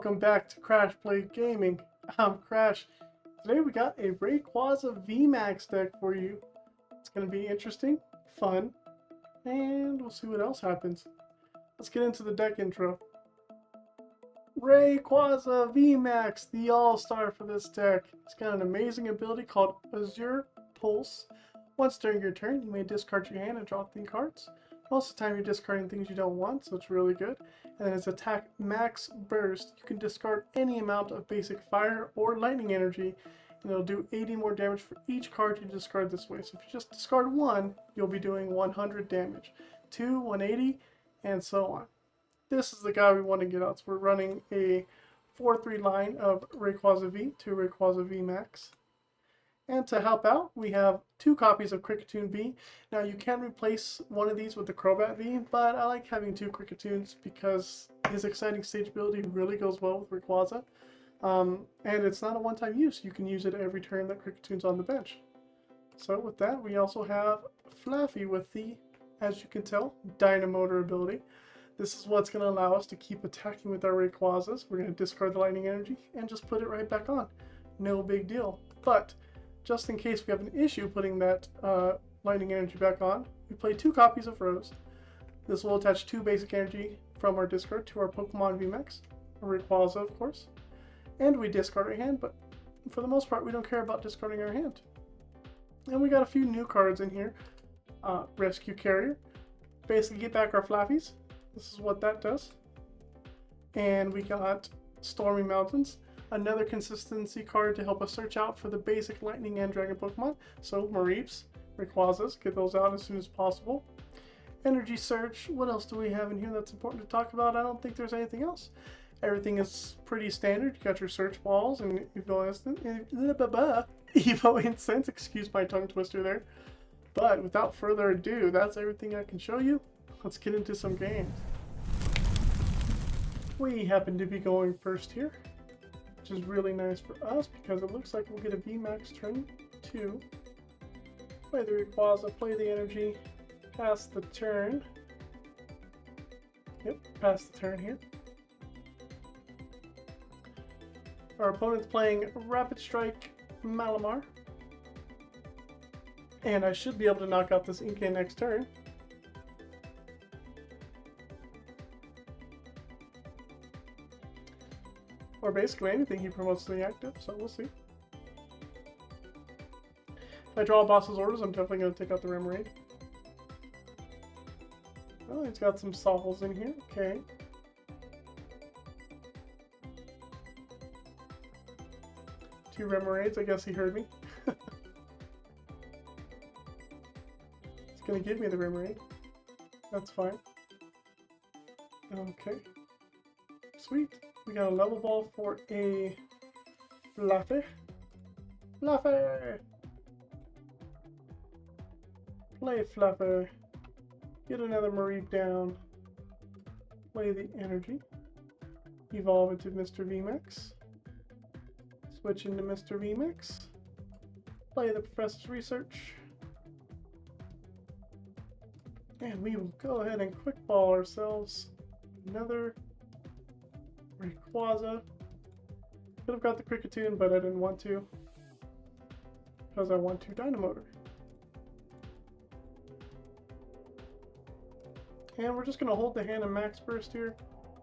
Welcome back to Crash Play Gaming. I'm Crash. Today we got a Rayquaza VMAX deck for you. It's going to be interesting, fun, and we'll see what else happens. Let's get into the deck intro. Rayquaza VMAX, the all-star for this deck. It's got an amazing ability called Azure Pulse. Once during your turn, you may discard your hand and draw 3 cards. Most of the time you're discarding things you don't want, so it's really good. And then its attack max burst, you can discard any amount of basic fire or lightning energy, and it'll do 80 more damage for each card you discard this way. So if you just discard 1, you'll be doing 100 damage. 2, 180, and so on. This is the guy we want to get out. So we're running a 4-3 line of Rayquaza V to Rayquaza VMAX. And to help out, we have 2 copies of Kricketune V. Now you can replace one of these with the Crobat V, but I like having 2 Kricketoons because his exciting stage ability really goes well with Rayquaza. And it's not a one-time use. You can use it every turn that Kricketoon's on the bench. So with that, we also have Flaaffy with the, as you can tell, Dynamotor ability. This is what's going to allow us to keep attacking with our Rayquazas. We're going to discard the lightning energy and just put it right back on. No big deal. But just in case we have an issue putting that lightning energy back on, we play 2 copies of Rose. This will attach 2 basic energy from our discard to our Pokemon VMAX, Rayquaza of course, and we discard our hand, but for the most part we don't care about discarding our hand. And we got a few new cards in here. Rescue Carrier, basically get back our Flaaffies. This is what that does. And we got Stormy Mountains, another consistency card to help us search out for the basic lightning and dragon Pokemon. So Mareeps, Rayquazas, get those out as soon as possible. Energy Search, what else do we have in here that's important to talk about? I don't think there's anything else. Everything is pretty standard. You got your search balls and Evo Incense, excuse my tongue twister there. But without further ado, that's everything I can show you. Let's get into some games. We happen to be going first here, which is really nice for us because it looks like we'll get a VMAX turn 2. Play the Rayquaza, play the energy, pass the turn. Yep, pass the turn here. Our opponent's playing Rapid Strike Malamar. And I should be able to knock out this Inkay next turn. Or basically anything he promotes to the active, so we'll see. If I draw boss's orders, I'm definitely going to take out the Remoraid. Oh, he's got some Soffles in here, okay. Two Remoraids, I guess he heard me. He's going to give me the Remoraid. That's fine. Okay. Sweet. We got a Level Ball for a Flaaffy. Flaaffy! Play Flaaffy. Get another Mareep down. Play the energy. Evolve into Mr. VMAX. Switch into Mr. VMAX. Play the Professor's Research. And we will go ahead and quick ball ourselves another Rayquaza. Could have got the Kricketune, but I didn't want to because I want to Dynamotor. And we're just going to hold the hand and max burst here.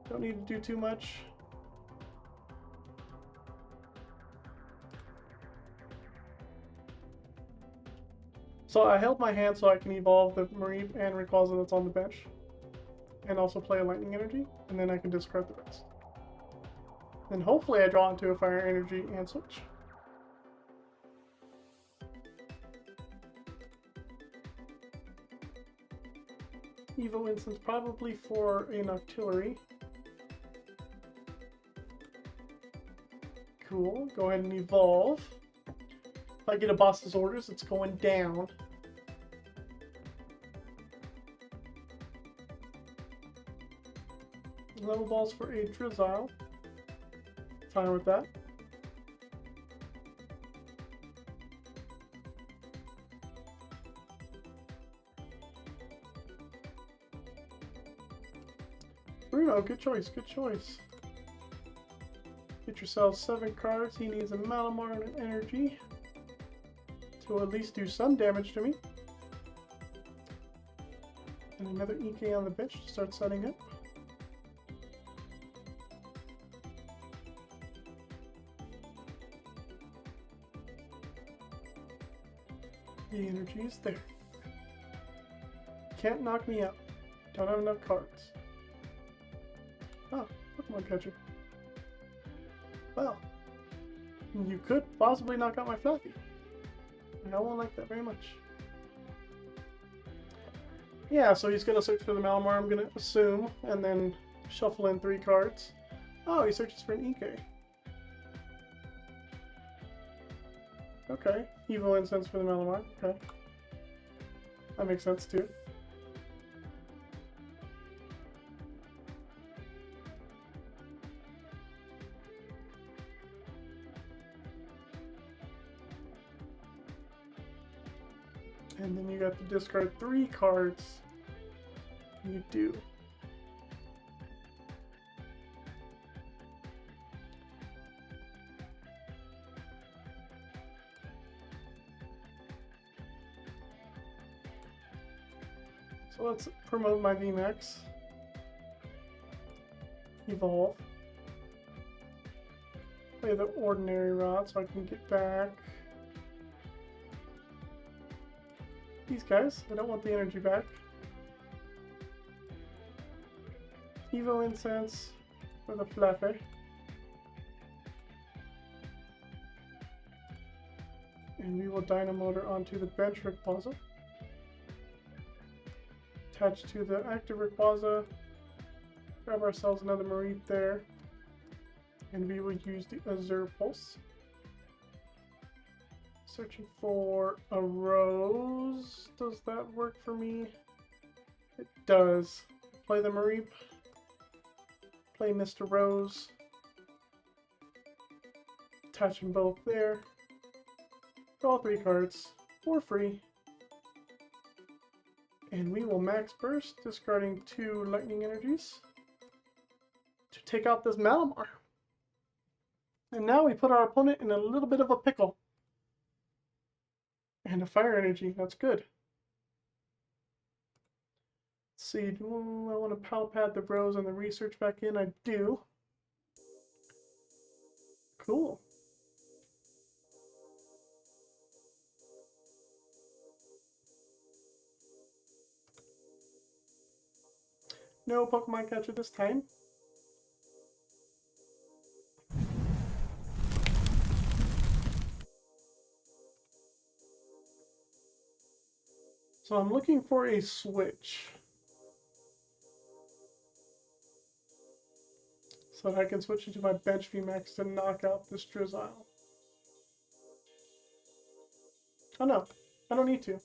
Don't need to do too much. So I held my hand so I can evolve the Mareep and Rayquaza that's on the bench. And also play a lightning energy, and then I can discard the rest. Then hopefully I draw into a fire energy and switch. Evo Incense probably for a Noctillery. Cool, go ahead and evolve. If I get a boss's orders, it's going down. Level balls for a Drizzile. Fine with that. Bruno, good choice, good choice. Get yourself 7 cards. He needs a Malamar and an energy to at least do some damage to me. And another EK on the bench to start setting up. The energy is there. Can't knock me out. Don't have enough cards. Oh, Pokemon catcher. Well, you could possibly knock out my Flaaffy. I won't like that very much. Yeah, so he's gonna search for the Malamar, I'm gonna assume, and then shuffle in 3 cards. Oh, he searches for an EK. Okay, Evil Incense for the Malamar. Okay, that makes sense too. And then you got to discard 3 cards. You do. So let's promote my VMAX. Evolve. Play the Ordinary Rod so I can get back these guys. I don't want the energy back. Evo Incense for the Flaaffy. And we will Dynamotor onto the bench Rayquaza. Attach to the active Rayquaza. Grab ourselves another Mareep there. And we will use the Azure Pulse. Searching for a Rose. Does that work for me? It does. Play the Mareep. Play Mr. Rose. Attach them both there. Draw 3 cards for free. And we will max burst, discarding 2 lightning energies to take out this Malamar. And now we put our opponent in a little bit of a pickle. And a fire energy, that's good. Let's see, do I want to Pal Pad the Rose and the research back in? I do. Cool. No Pokemon catcher this time. So I'm looking for a switch. So that I can switch into my bench VMAX to knock out this Drizzile. Oh no, I don't need to.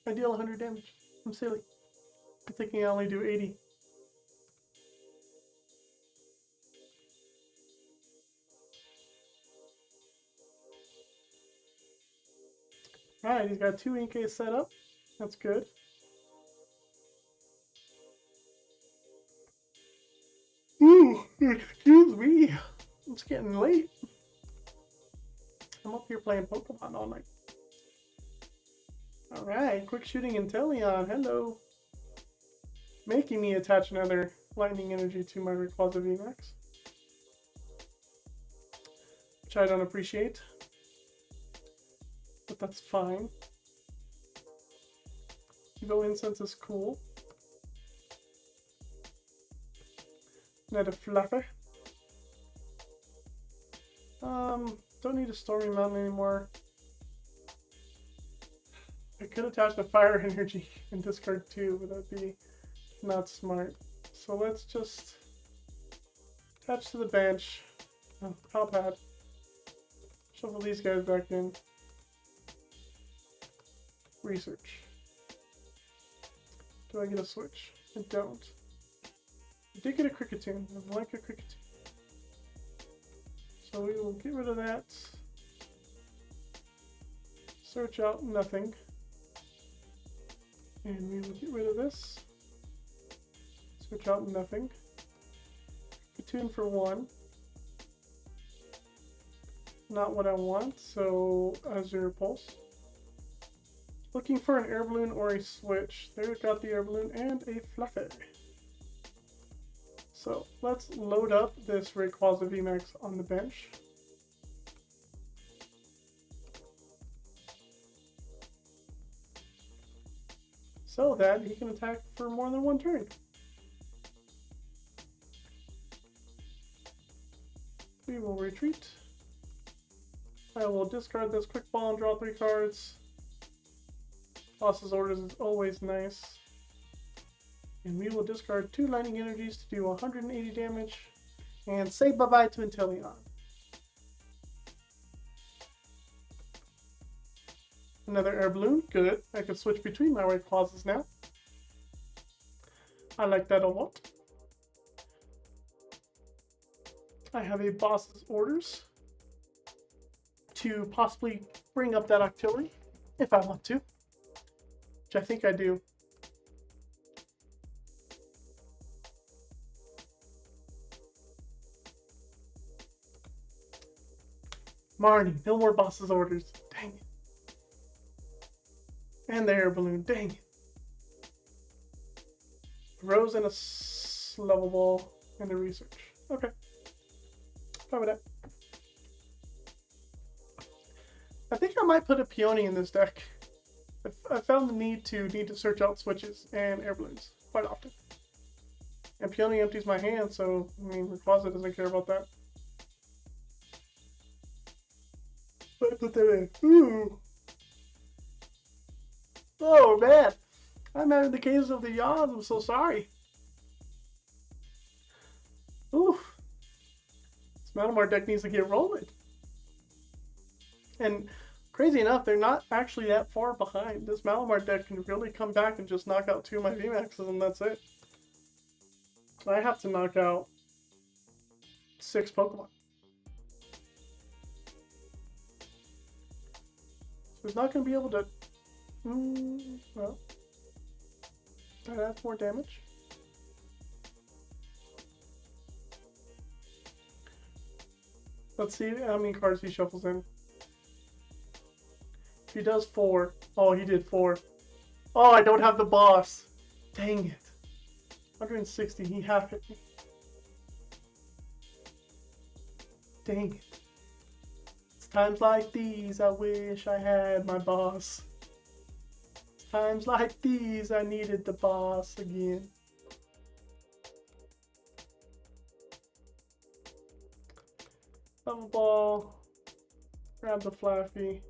I deal 100 damage. I'm silly. I'm thinking I only do 80. Alright, he's got 2 EKs set up. That's good. Ooh, excuse me. It's getting late. I'm up here playing Pokemon all night. Alright, quick shooting Inteleon. Hello. Making me attach another lightning energy to my Rayquaza VMAX, which I don't appreciate, but that's fine. Evo Incense is cool. Another Flaaffy. Don't need a Stormy Mountain anymore. I could attach the fire energy and discard 2, but that'd be not smart. So let's just attach to the bench. Pal Pad. Shuffle these guys back in. Research. Do I get a switch? I don't. I did get a Kricketune. I like a Kricketune. So we will get rid of that. Search out nothing. And we will get rid of this. Search out nothing. Kricketune for 1. not what I want, so Azure Pulse. Looking for an Air Balloon or a Switch. There, got the Air Balloon and a Flaaffy. So let's load up this Rayquaza VMAX on the bench. So that he can attack for more than one turn. We will retreat. I will discard this quick ball and draw 3 cards. Boss's Orders is always nice. And we will discard 2 lightning energies to do 180 damage. And say bye-bye to Inteleon. Another Air Balloon, good. I can switch between my Rayquazas now. I like that a lot. I have a Boss's Orders to possibly bring up that Octillery, if I want to. Which I think I do. Marnie, no more Boss's Orders. Dang it. And the Air Balloon, dang it. Rose and a Level Ball and a Research. Okay. Fine with that. I think I might put a Peony in this deck. I found the need to search out switches and Air Balloons quite often. And Peony empties my hand, so I mean Rayquaza doesn't care about that. But I put that in. Ooh. Oh man. I'm having the case of the yawn, I'm so sorry. Ooh. This Malamar deck needs to get rolling. And crazy enough, they're not actually that far behind. This Malamar deck can really come back and just knock out 2 of my VMAXs and that's it. I have to knock out 6 Pokemon. So he's not going to be able to... well, that adds more damage. Let's see how many cards he shuffles in. If he does 4. Oh, he did 4. Oh, I don't have the boss. Dang it. 160, he half hit me. Dang it. It's times like these I wish I had my boss. It's times like these I needed the boss again. Level Ball. Grab the Flaaffy.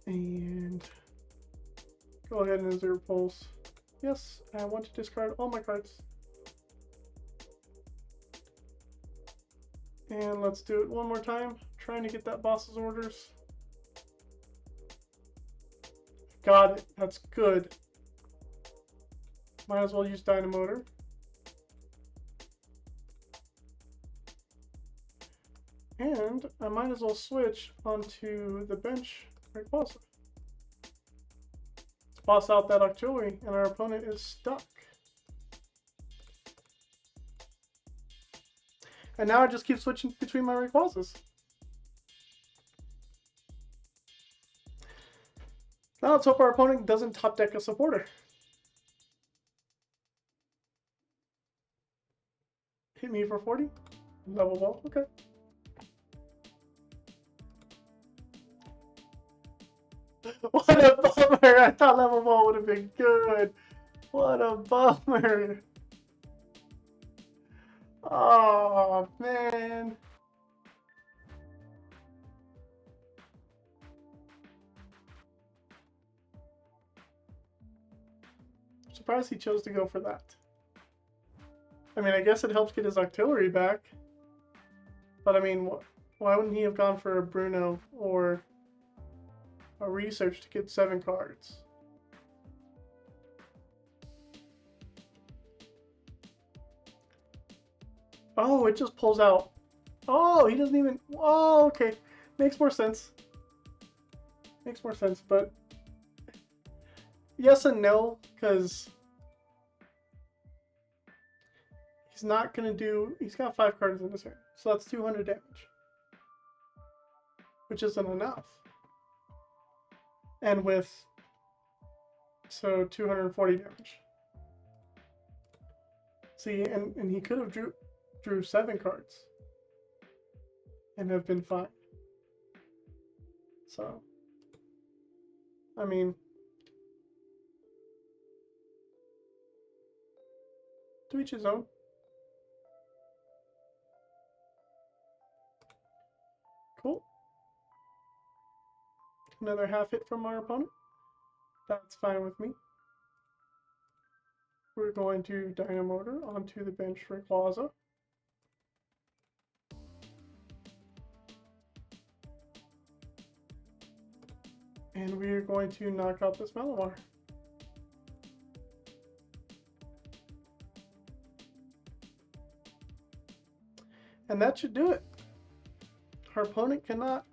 And go ahead and Azure Pulse. Yes, I want to discard all my cards. And let's do it one more time. Trying to get that Boss's Orders. Got it. That's good. Might as well use Dynamotor. And I might as well switch onto the bench Rayquaza. Let's boss out that Octillery, and our opponent is stuck. And now I just keep switching between my Rayquazas. Now let's hope our opponent doesn't top deck a supporter. Hit me for 40. Level Ball, okay. What a bummer! I thought Level Ball would have been good. What a bummer. Oh, man. I'm surprised he chose to go for that. I mean, I guess it helps get his Octillery back. But I mean, why wouldn't he have gone for a Bruno or a Research to get 7 cards? Oh, it just pulls out. Oh, he doesn't even... Oh, okay. Makes more sense. Makes more sense, but... Yes and no, because... He's not going to do... He's got 5 cards in his hand, so that's 200 damage. which isn't enough. And with, so 240 damage. See, and he could have drew 7 cards and have been fine. So, I mean, to each his own. Cool. Another half hit from our opponent. That's fine with me. We're going to Dynamotor onto the bench for Rayquaza. And we're going to knock out this Malamar. And that should do it. Our opponent cannot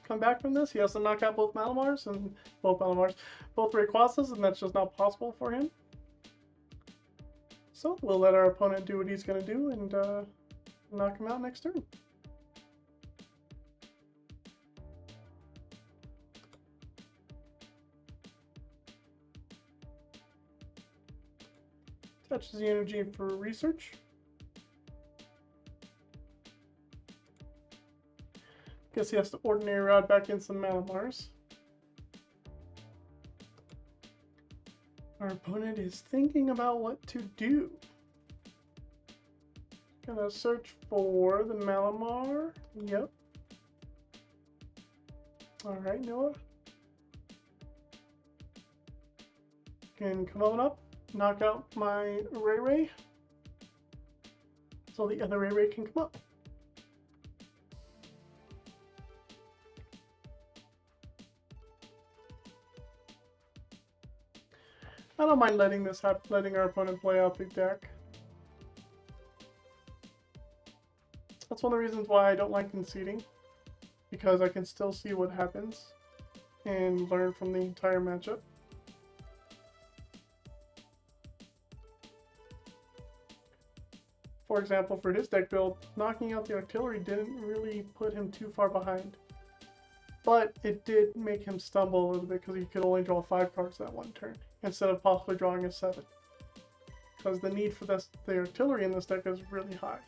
come back from this. He has to knock out both Malamars and both Rayquazas, and that's just not possible for him. So we'll let our opponent do what he's going to do and knock him out next turn. Touches the energy for research. Guess he has to Ordinary Rod back in some Malamars. Our opponent is thinking about what to do. Gonna search for the Malamar. Yep. Alright, Noah. Can come on up, knock out my Ray so the other Ray can come up. I don't mind letting this happen, letting our opponent play out the deck. That's one of the reasons why I don't like conceding, because I can still see what happens and learn from the entire matchup. For example, for his deck build, knocking out the artillery didn't really put him too far behind. But it did make him stumble a little bit because he could only draw 5 cards that one turn, instead of possibly drawing a 7. Because the need for the artillery in this deck is really high.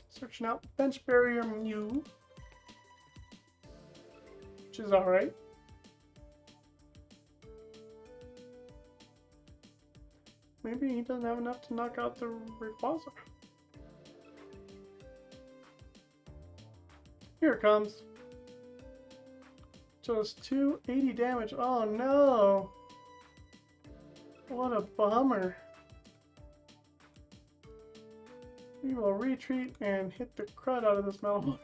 Searching out Bench Barrier Mew, which is alright. Maybe he doesn't have enough to knock out the Rayquaza. Here it comes. Just 280 damage. Oh no! What a bummer. We will retreat and hit the crud out of this Malamar.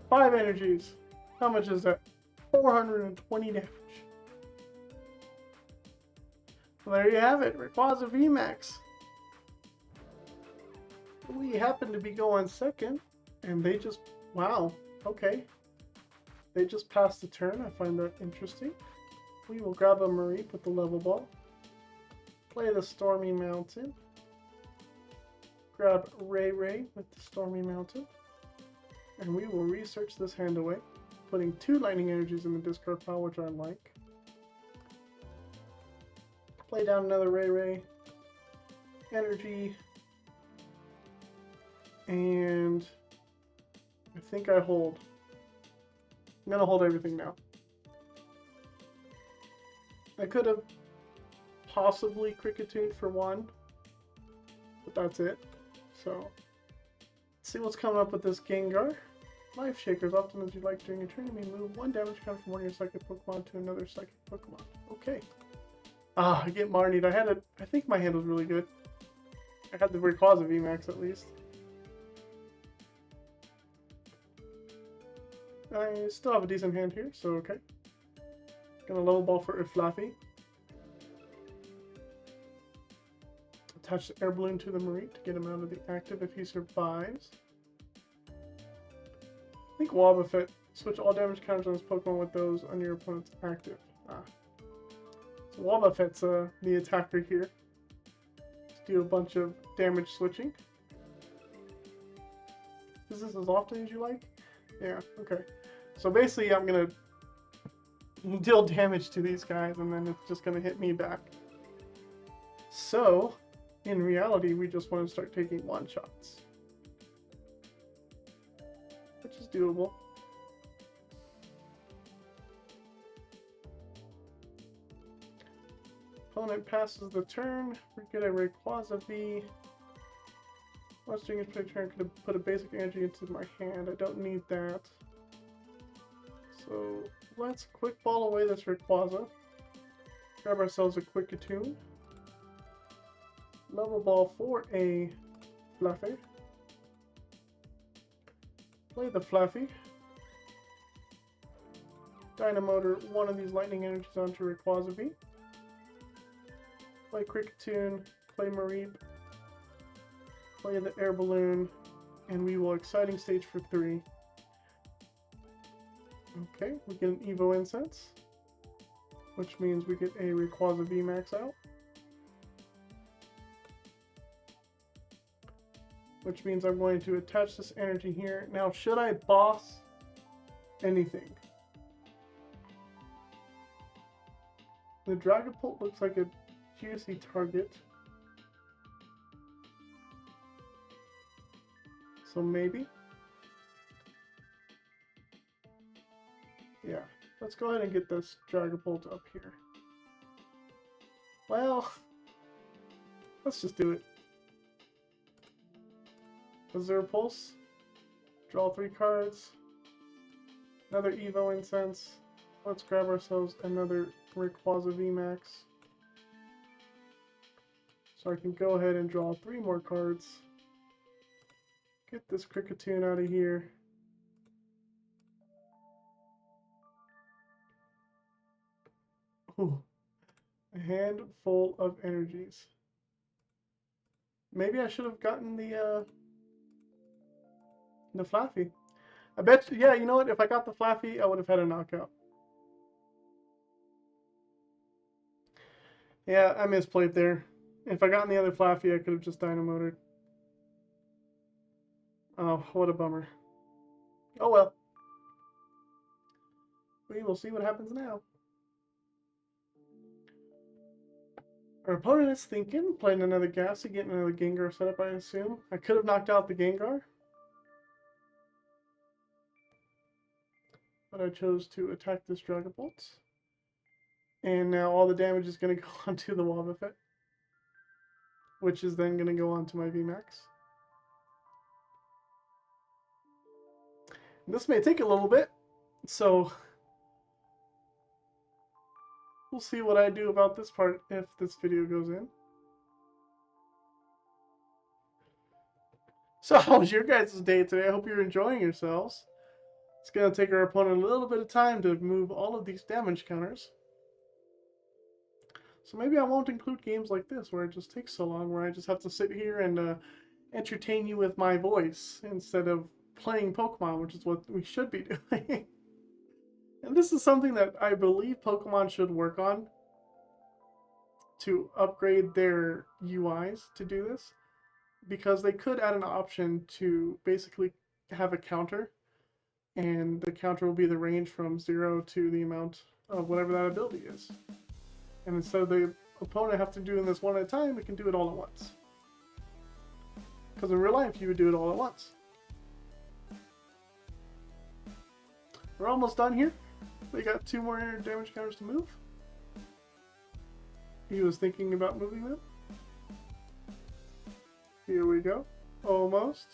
5 energies. How much is that? 420 damage. Well, there you have it. Rayquaza VMAX. We happen to be going second, and they just, wow, okay. They just passed the turn. I find that interesting. We will grab a Mareep with the Level Ball. Play the Stormy Mountain. Grab Ray with the Stormy Mountain. And we will research this hand away, putting 2 lightning energies in the discard pile, which I like. Play down another Ray energy. And I think I hold. I'm gonna hold everything now. I could have possibly Kricketune for 1, but that's it. So, let's see what's coming up with this Gengar. Life Shakers. Often as you like during your turn, you may move 1 damage count from one of your psychic Pokemon to another psychic Pokemon. Okay. Ah, I get Marnied. I think my hand was really good. I had the Rayquaza VMAX at least. I still have a decent hand here, so okay. Gonna Level Ball for Flaaffy. Attach the Air Balloon to the Mareep to get him out of the active if he survives. I think Wobbuffet. Switch all damage counters on this Pokemon with those on your opponent's active. So Wobbuffet's the attacker here. Let's do a bunch of damage switching. practice this as often as you like. Yeah, okay. So basically I'm gonna deal damage to these guys and then it's just gonna hit me back. So, in reality, we just want to start taking one-shots. Which is doable. Opponent passes the turn. We get a Rayquaza V. Once during his play turn, I could put a basic energy into my hand. I don't need that. So let's quick ball away this Rayquaza. Grab ourselves a Kricketune. Level ball for a Flaaffy. Play the Flaaffy. Dynamotor one of these lightning energies onto Rayquaza V. Play Kricketune, play Mareep, play the Air Balloon, and we will exciting stage for 3. Okay, we get an Evo Incense, which means we get a Rayquaza VMAX out. Which means I'm going to attach this energy here. Now, should I boss anything? The Dragapult looks like a juicy target. So maybe. Yeah, let's go ahead and get this Dragapult up here. Well, let's just do it. Azure Pulse, draw 3 cards, another Evo Incense. Let's grab ourselves another Rayquaza VMAX. So I can go ahead and draw 3 more cards. Get this Kricketune out of here. Ooh, a handful of energies. Maybe I should have gotten the Flaaffy. I bet you, yeah, you know what? If I got the Flaaffy, I would have had a knockout. Yeah, I misplayed there. If I got the other Flaaffy, I could have just dynamoted. Oh, what a bummer. Oh well. We will see what happens now. Our opponent is thinking, playing another Gassy, getting another Gengar set up, I assume. I could have knocked out the Gengar. But I chose to attack this Dragapult. And now all the damage is going to go onto the Wobbuffet. Which is then going to go onto my VMAX. This may take a little bit, so we'll see what I do about this part if this video goes in. So how was your guys' day today? I hope you're enjoying yourselves. It's going to take our opponent a little bit of time to move all of these damage counters. So maybe I won't include games like this where it just takes so long, where I just have to sit here and entertain you with my voice instead of playing Pokemon, which is what we should be doing. And this is something that I believe Pokemon should work on to upgrade their UIs to do this, because they could add an option to basically have a counter, and the counter will be the range from 0 to the amount of whatever that ability is. And instead of the opponent have to do this one at a time, it can do it all at once. Because in real life, you would do it all at once. We're almost done here. We got 2 more damage counters to move. He was thinking about moving them. Here we go. Almost.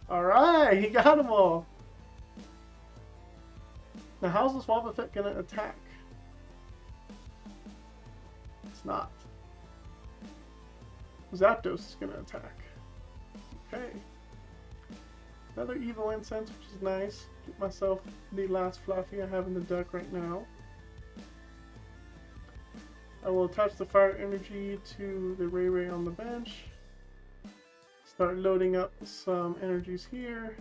Alright, he got them all. Now how's this Wobbuffet gonna attack? It's not. Zapdos is gonna attack. Okay. Another Evo Incense, which is nice. Get myself the last Flaaffy I have in the deck right now. I will attach the fire energy to the Ray on the bench. Start loading up some energies here.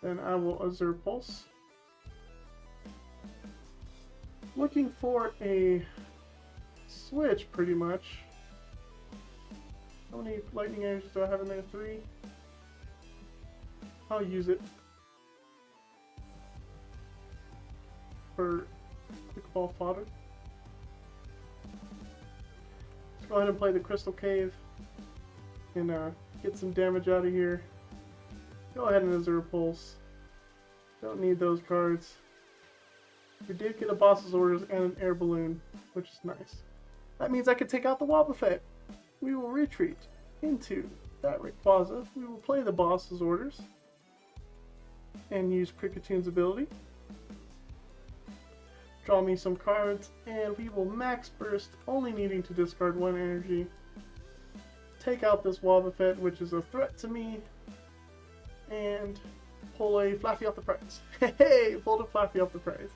Then I will Azure Pulse. Looking for a switch, pretty much. How many lightning energies do I have in there? 3. I'll use it for quick ball fodder. Let's go ahead and play the Crystal Cave and get some damage out of here. Go ahead and Azure Pulse. Don't need those cards. We did get a Boss's Orders and an Air Balloon, which is nice. That means I can take out the Wobbuffet. We will retreat into that Rayquaza. We will play the Boss's Orders and use Krickatune's ability. Draw me some cards, and we will max burst, only needing to discard 1 energy. Take out this Wobbuffet, which is a threat to me, and pull a Flaaffy off the prize. Hey, pulled a Flaaffy off the prize.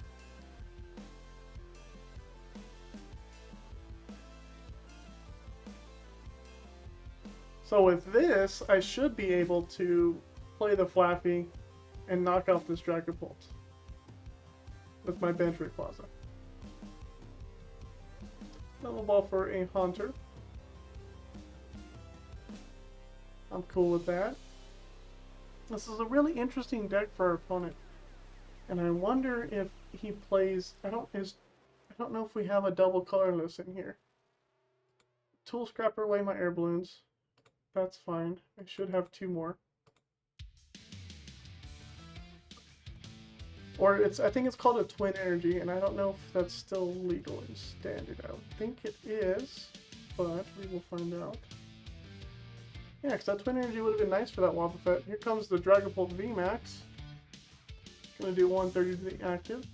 So with this, I should be able to play the Flaaffy and knock out this Dragapult with my bench Rayquaza. Level Ball for a Haunter. I'm cool with that. This is a really interesting deck for our opponent, and I wonder if he plays. I don't know if we have a double colorless in here. Tool Scrapper away my Air Balloons. That's fine. I should have 2 more. Or I think it's called a Twin Energy, and I don't know if that's still legal in Standard. I don't think it is, but we will find out. Yeah, because that Twin Energy would have been nice for that Wobbuffet. Here comes the Dragapult VMAX. Gonna do 130 to the active,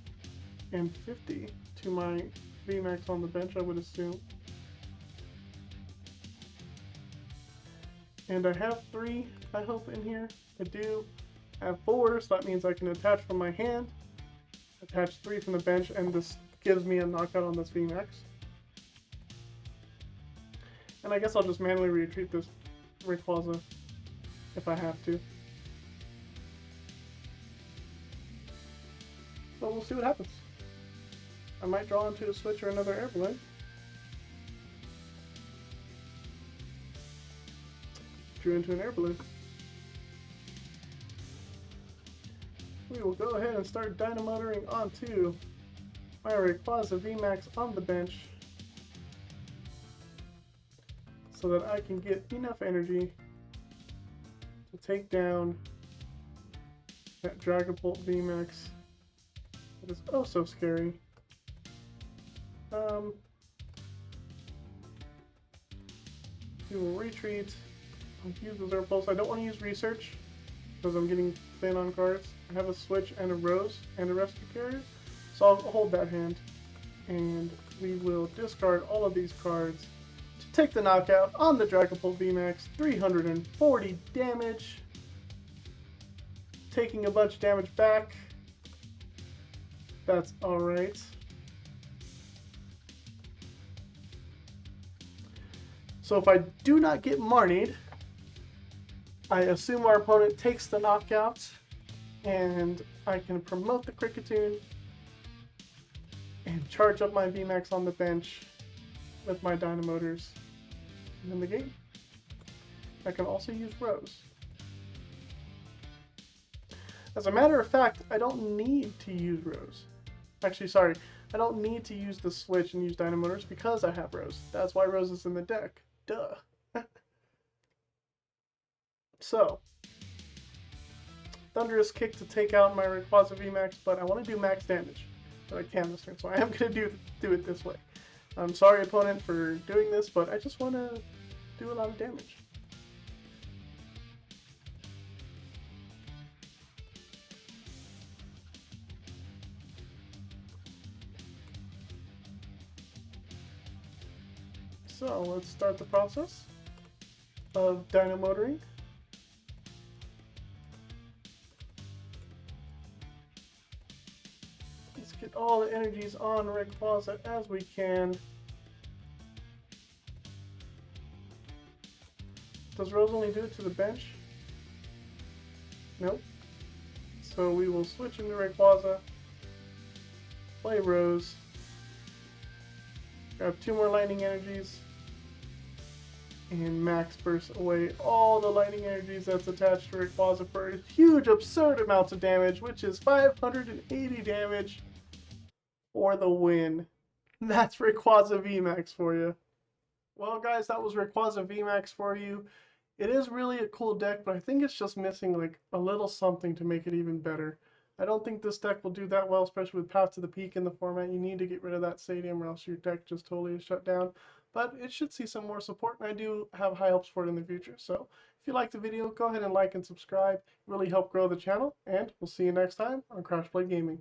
and 50 to my VMAX on the bench, I would assume. And I have 3, I hope, in here. I do. I have 4, so that means I can attach from my hand, attach 3 from the bench, and this gives me a knockout on this VMAX. And I guess I'll just manually retreat this Rayquaza if I have to. But we'll see what happens. I might draw into a Switch or another Air Balloon. Drew into an Air Balloon. We will go ahead and start dynamotoring onto my Rayquaza VMAX on the bench so that I can get enough energy to take down that Dragapult VMAX. It is oh so scary. We will retreat. I'll use the Azure Pulse. I don't want to use Research because I'm getting thin on cards. I have a Switch and a Rose and a Rescue Carrier, so I'll hold that hand, and we will discard all of these cards to take the knockout on the Dragapult VMAX. 340 damage, taking a bunch of damage back. That's alright. So if I do not get Marnied, I assume our opponent takes the knockout, and I can promote the Kricketune and charge up my VMAX on the bench with my Dynamotors and win the game. I can also use Rose. As a matter of fact, I don't need to use Rose. Actually, sorry, I don't need to use the Switch and use Dynamotors because I have Rose. That's why Rose is in the deck. Duh. So, Thunderous Kick to take out my Rayquaza VMAX, but I want to do max damage, but I can this turn, so I am going to do it this way. I'm sorry, opponent, for doing this, but I just want to do a lot of damage. So, let's start the process of dynamotoring. Get all the energies on Rayquaza as we can. Does Rose only do it to the bench? Nope. So we will switch into Rayquaza, play Rose, grab 2 more lightning energies, and max burst away all the lightning energies that's attached to Rayquaza for a huge, absurd amounts of damage, which is 580 damage for the win. That's Rayquaza VMAX for you. Well, guys, that was Rayquaza VMAX for you. It is really a cool deck, but I think it's just missing like a little something to make it even better. I don't think this deck will do that well, especially with Path to the Peak in the format. You need to get rid of that stadium or else your deck just totally is shut down. But it should see some more support, and I do have high hopes for it in the future. So if you liked the video, go ahead and like and subscribe. It really help grow the channel, and we'll see you next time on Crash Play Gaming.